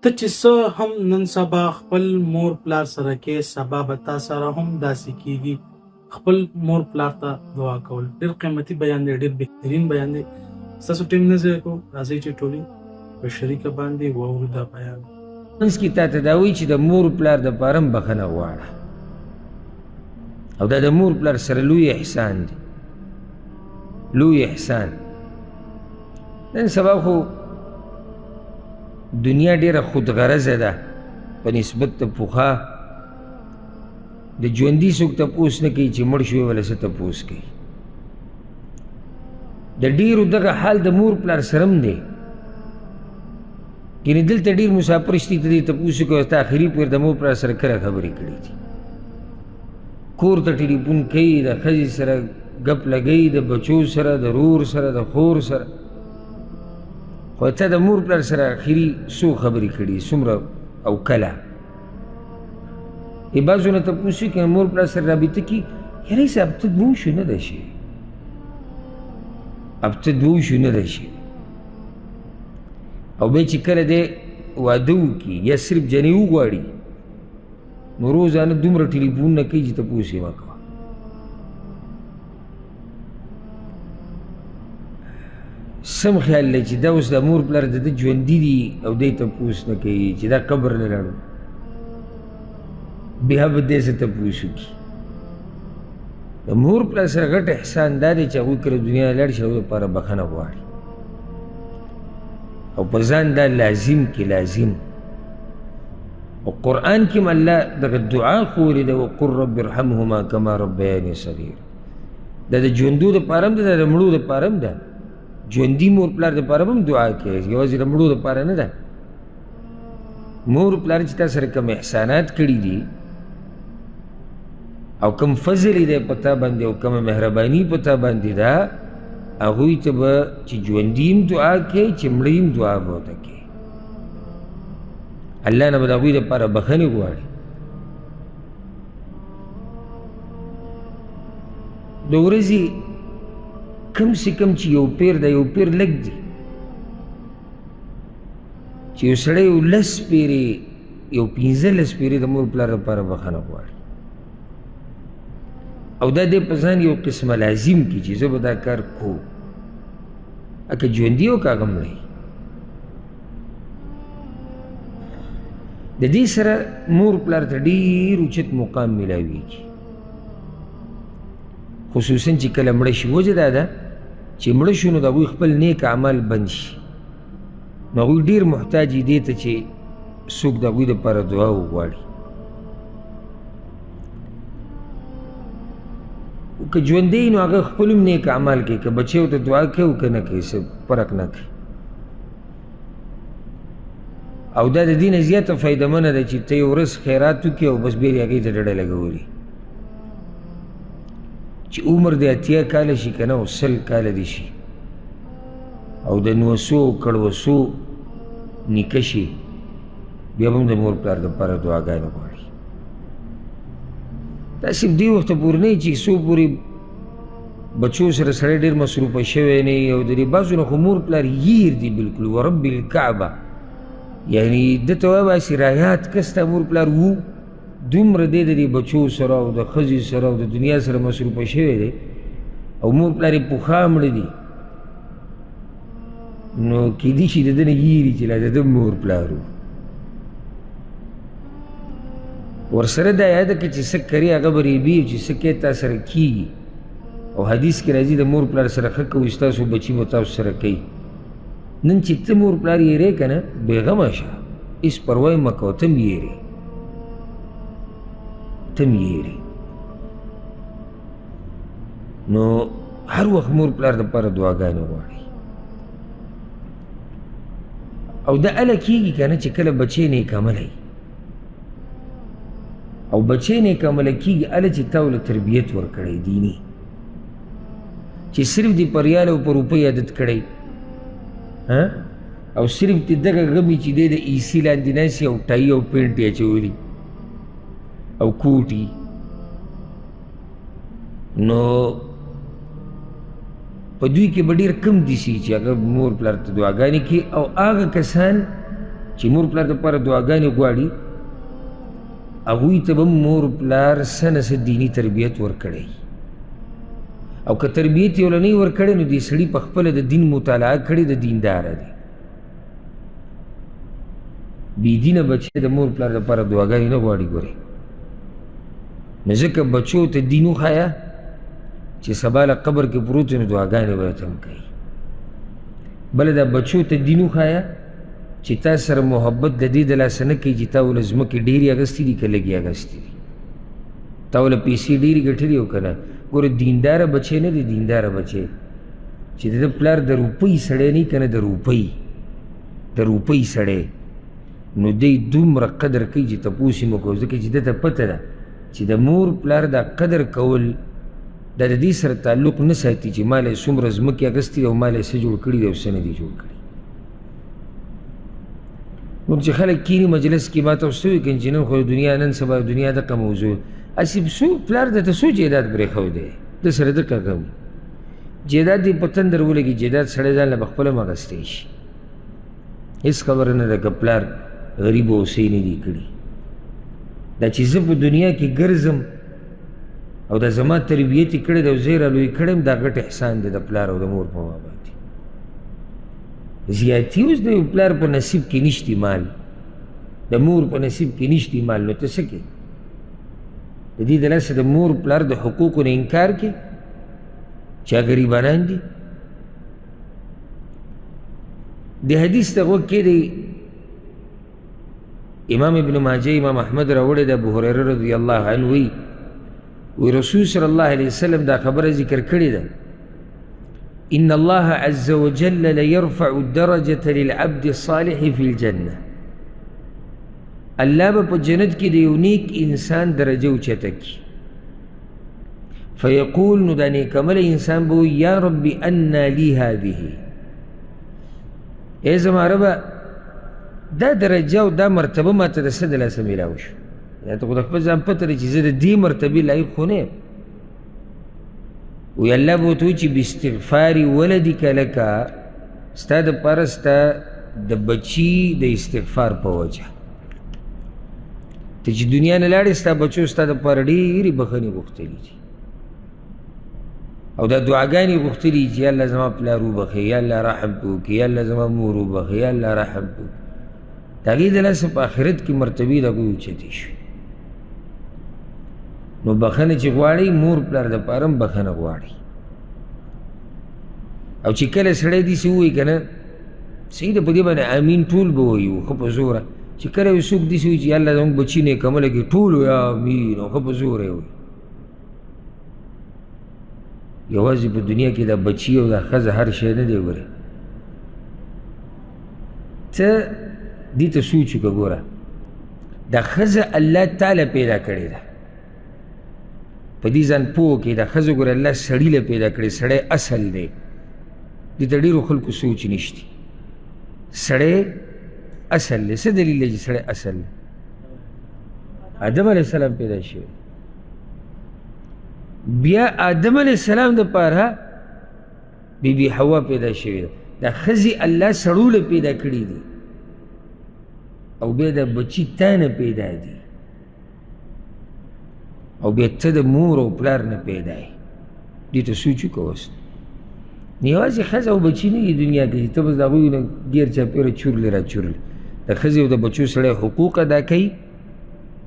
ته چې څه هم نن سبا خپل مور پلار سره کې، سبا به تا سره هم داسې کیږي. خپل مور پلار ته دعا کول ډېر قیمتي بیان دی، ډېر بهترین بیان دی. ستاسو ټیم نه ضایع کوو، راځئ چې ټولې په شریکه باندې واورو دا بیان. منځ کې تا ته دا وایي چې د مور پلار دپاره هم بښنه غواړه، او دا د مور پلار سره لوی احسان دی، لوی احسان. نن سبا خو دنیا ډېره خودغرضه ده په نسبت د پخوا. د ژوندي څوک تپوس نه کوي چې مړ شوی وله څه تپوس کوي. د ډېرو دغه حال د مور پلار سره هم دی. یعنې دلته ډېر مسافر شته ته دې تپوس کوي تا آخري پورې د مور پلار سره کله خبرې کړي دي. کور ته ټلیفون کوي، د ښځې سره ګپ لګوي، د بچو سره، د رور سره، د خور سره. خو تا د مور پلار سره آخري څو خبرې کړي، څومره او کله. بعضو نه تپوس کوي مور پلار سره رابطه کي، یاره صاحب ته دوه شو نه ده شي، اب ته دوه شو نه ده شي. او بیا چې کله دی واده وکړي یا صرف جنې وغواړي نو روزانه دومره ټلیفونونه کوي چې تپوس یې مه کوه. سم خیال دی چې دا اوس د مور پلار د ده ژوندي دي او دی تپوس نه کوي چې دا قبر نه لاړو، بیا به دی څه تپوس وکړي. د مور پلار سره غټ احسان دا دی چې هغوی کله دنیا نه لاړ شي هغوی دپاره بښنه غواړي، او په ځان دا لازم کې لازم. او قرآن کې هم الله دغه دعا خورې ده، وقل رب ارحمهما کما ربیاني صغیرا. دا د ژوندو دپاره هم ده، دا د مړو دپاره هم ده. ژوندي مور پلار دپاره هم دعا کوي، یوازې د مړو دپاره نه ده. مور پلار چې تا سره کوم احسانات کړي دي او کوم فضل دی په تا باندې او کومه مهرباني په تا باندې ده، هغوی ته به چې ژوندي هم دعا کوي، چې مړه هم دعا به ورته کوي. الله نه به د هغوی دپاره بښنې غواړي. د ورځې کم سے کم چې یو پیر ده، یو پیر لږ دی، چې یو سړی یو 10 پیرې، یو 15 پیرې د مور پلار دپاره بښنه غواړي. او دا دی په ځان یو قسمه لازم کړي چې زه به دا کار کوم، که ژوندي او که هغه مړی. د دې سره مور پلار ته ډېر اوچت مقام میلاویږي، خصوصا چې کله مړه شي. وجه دا ده چې مړه شو نو د هغوی خپل نیک اعمال بند شي، نو هغوی ډېر محتاج دي دې ته چې څوک د هغوی دپاره دعا وغواړي. که ژوندی نو هغه خپل هم نیک اعمال کوي، که بچی ورته دعا کوي او که نه کوي، څه فرق نه کوي. او دا د دې نه زیاته فایدهمنه ده چې ته یو ورځ خیرات وکړې او بس بیا یې هغې ته ډډه لګولي. چې عمر د 80 کاله شي که نه او 100 کاله دې شي او د نوسو کړوسو نیکه شي، بیا به هم د مور پلار دپاره دعاګانې غواړي. دا صرف دې وخته پورې نه چې څو پورې بچو سره سړی ډېر مصروفه شوی نه وي. او د دې بعضو نه خو مور پلار هیر دي بلکل، ورب الکعبه، یعنی ده ته وایي رایات کس ته مور پلار وو، دومره دی د دې بچو سره او د ښځې سره او د دنیا سره مصروفه شوی دی، او مور پلار یې پخوا مړه دي، نو کیدای شي د ده نه هیري چې لا د ده مور پلار وو. ورسره دا یاده کړه چې څه کري هغه به ریبي، او چې څه کوي تا سره کېږي. او حدیث کې راځي د مور پلار سره ښه کوئ ستاسو بچي به تاسو سره کوي. نن چې ته مور پلار یېرې که نه، بېغمه شه، هېڅ پروا یې مه کوه، ته هم یېرې، ته هم یېرې. نو هر وخت مور پلار دپاره دعاګانې غواړي. او دا هله کېږي که نه چې کله بچی نیک عمله وي، او بچی نیک عمله کېږي هله چې تا له تربیت ورکړی دیني، چې صرف دې په ریال او په روپۍ عادت کړی، او صرف دې دغه غمي چې دی د ایسي لاندې ناست او ټایي او پینټ یې اچولي او کوټي. نو په دوی کې به ډېر کم دي چې هغه مور پلار ته دعاګانې کوي. او هغه کسان چې مور پلار دپاره دعاګانې غواړي هغوی ته به مور پلار څه نه څه دیني تربیت ورکړی او که تربیت یې ولنی ورکړی نو دې سړي په خپله د دین مطالعه کړې د دینداره دی بېدینه بچی د مور پلار دپاره دعاګانې نه غواړي ګورې نو ځکه بچو ته دین وښایه چې سبا له قبر کې پروت وي نو دعاګانې به ورته هم کوي بله دا بچو ته دین وښایه چې تا سره محبت د دې د لاسه نه کوي چې تا ول ځمکې ډېرې اخیستې دي که لږې اخیستې دي تا ول پیسې ډېرې ګټلې او که نه ګوره دینداره بچی نه دی دینداره بچی چې د ده پلار د روپۍ سړی نه که نه د روپۍ سړی نو دی دومره قدر کوي چې تپوس یې مه کوو ځکه چې ده ته پته ده چې د مور پلار دا قدر کول دا د دې سره تعلق نه ساتي چې ما له یې څومره ځمکې اخیستې دي او ما له یې څه جوړ کړي دي او څه نه دي جوړ کړي نور چې خلک کیني مجلس کې ما ته ورته ووایي که چې نن خو دنیا نن سبا دنیا دغه موضوع اسې پلار درته څو جایداد پرېښودی دی ده سره دقه کوي جایداد دې په تندر ولګي جایداد سړی ځان له به خپله هم اخیستی شي هېڅ خبره نه ده که پلار غریب اوسۍ نه دي کړي دا چې زه په دنیا کې ګرځم او دا زما تربیت یې کړی دی او زه یې رالوی کړی یم دا غټ احسان دی د پلار او د مور په ما باندې زیاتي اوس د یو پلار په نصیب کې نشتی مال د مور په نصیب کې نشتی مال نو ته څه کې د دې د لاسه د مور پلار د حقوقو نه انکار کې چا غریبانان دي د حدیث ته غوږ کېدی امام ابن ماجه امام احمد راوړی د ابو هریره رضی الله عنه وی رسول صلی الله علیه وسلم دا خبره ذکر کړې ده ان الله عز وجل ليرفع الدرجة للعبد الصالح في الجنة الله به په جنت کې د یو نیک انسان درجه اوچته کړي فیقول نو دا نیک عمله انسان به وایي یا رب انا لی هذه ای زما ربه دا درجه او دا مرتبه ما ته د څه د لاسه میلاو شو یا ته خو د خپل ځان پته لري چې زه د دې مرتبې لایق خو نه یم وی الله به ورته وایي چې باستغفار ولدک لکه ستا دپاره ستا د بچي د استغفار په وجه ته چې دنیا نه لاړې ستا بچو ستا دپاره ډېرې بخښنې غوښتلي دي او دا دعاګانې غوښتلي چې یا الله زما پلار وبخې یا الله رحم پې وکړي یا الله زما مور وبخې یا الله رحم پې وکړي د هغې د لاسه په آخرت کې مرتبې د هغوی اوچتې شوې نو بخښنه چې غواړئ مور پلار دپاره هم بخښنه غواړئ او چې کله سړی داسې ووایي که نه صحیح ده په دې باندې امین ټول به وایو ښه په زوره چې کله یو څوک داسې وایي چې الله زموږ بچي نیک عمله کړي ټول وایي امین او ښه په زوره یې وایي یوازې په دنیا کې دا بچي او دا ښځه هر شی نه دی ګوره ته دې ته سوچ وکړه ګوره دا ښځه الله تعالی پیدا کړې ده په دې ځان پوه کړې دا ښځه ګوره الله سړي له پیدا کړې سړی اصل دی دې ته ډېرو خلکو سوچ نشتی سړی اصل دی څه دلیل دی چې سړی اصل دی آدم علیه السلام پیدا شوی بیا آدم علیه السلام دپاره بی بی حوا پیدا شوې ده دا ښځې الله سړو له پیدا کړي دي او بیا د بچي تا نه پیدا دي او بیا ته د مور او پلار نه پیدا یې دې ته سوچ وکړه اوس نو یوازې ښځه او بچي نه دي دنیا کې چې ته بس د هغوی نه ګیر چاپېره چورلې را چورلې د ښځې او د بچو سړی حقوق ادا کوي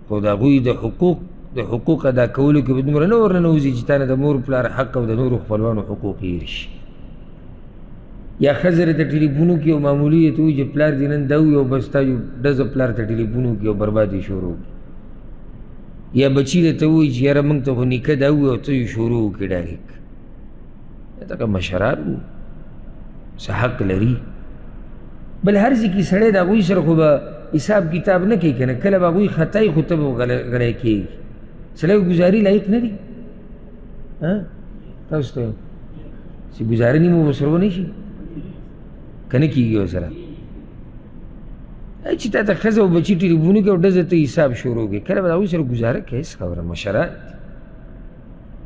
خو د هغوی د حقوق ادا کولو کې به دومره نه ورننوځي چې تا نه د مور پلار حق او د نورو خپلوانو حقوق هېر شي یا ښځه راته ټلیفون وکړي او معمولي یې ته وایي چې پلار دې نن دا ووایي او بس تا ډزه پلار ته ټلیفون وکړي او برباد یې شروع کړي یا بچي درته ووایي چې یاره موږ ته خو نیکه دا ووایي او ته یې شروع وکړې ډایرکټ دغه مشران وو څه حق لري بل هر ځای کې سړی د هغوی سره خو به حساب کتاب نه کوي که نه کله به هغوی خطا یي خو ته به غلی کېږي سړی ګزاري لایق نه دي تاسو ته چې ګزاري نیمه ورسره ونی شي که نه کېږي ورسره چې تا ته ښځه او بچي ټلیفون وکړي او ډزه ته حساب شروع کړي کله به د هغوی سره ګزاره کوي هېڅ خبره مشران دي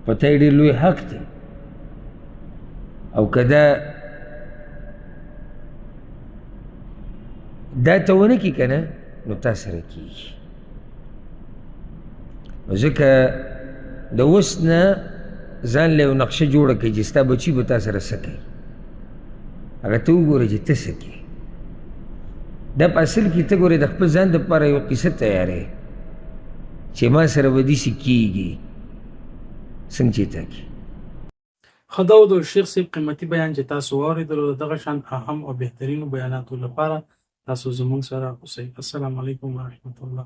پته یې ډېر لوی حق دی او که دا دا ته ونه کړي که نه نو تا سره کېږي. نو ځکه د اوس نه ځان له یو نقشه جوړه کړي چې ستا بچي به تا سره څه کوي، هغه ته وګوره چې ته څه کوې. دا په اصل کې ته ګورې د خپل ځان دپاره یو قصه تیارې چې ما سره به داسې کېږي څنګه چې تا کې. ښه دا و د شیخ صاحب قیمتي بیان چې تاسو واورېدلو. د دغه شان اهم او بهترینو بیاناتو لپاره تاسو زموږ سره اوسئ. السلام علیکم ورحمة الله.